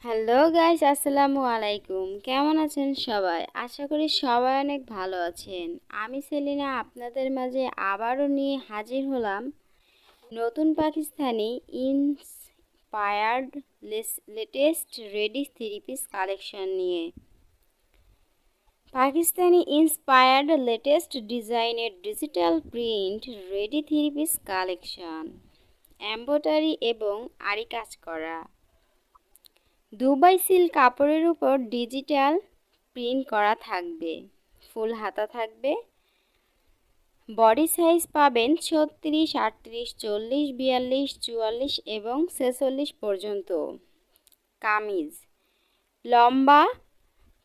Hello guys, আসসালামু আলাইকুম। কেমন আছেন সবাই? আশা করি সবাই অনেক ভালো আছেন। আমি সেলিনা আপনাদের মাঝে আবারও নিয়ে হাজির হলাম নতুন Pakistani inspired latest ready three piece collection নিয়ে। পাকিস্তানি ইন্সপায়ার্ড লেটেস্ট ডিজাইনের digital print ready three piece collection, embroidery এবং আরি কাজ করা দুবাই সিল্ক কাপড়ের উপর ডিজিটাল প্রিন্ট করা থাকবে। ফুল হাতা থাকবে। বডি সাইজ পাবেন 36, 38, 40, 42, 44 এবং 46 পর্যন্ত। কামিজ লম্বা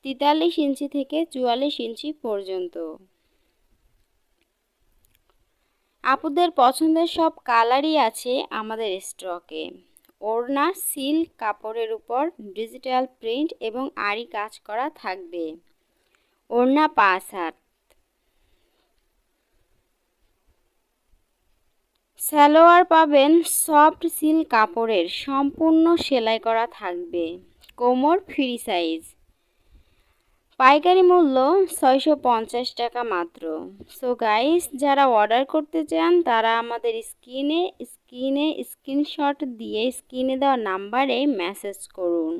43 ইঞ্চি থেকে 44 ইঞ্চি পর্যন্ত। আপুদের পছন্দের সব কালারই আছে আমাদের স্টকে। ওড়না সিল্ক কাপড়ের উপর ডিজিটাল প্রিন্ট এবং আরি কাজ করা থাকবে। ওড়না 5 হাত। সালোয়ার পাবেন সফট সিল্ক কাপড়ের, সম্পূর্ণ সেলাই করা থাকবে। কোমর ফ্রি সাইজ। পাইকারি মূল্য 650 টাকা মাত্র। সো গাইস, যারা অর্ডার করতে চান তারা আমাদের স্ক্রিনে স্ক্রিনশট দিয়ে স্ক্রিনে দেওয়া নাম্বারে মেসেজ করুন।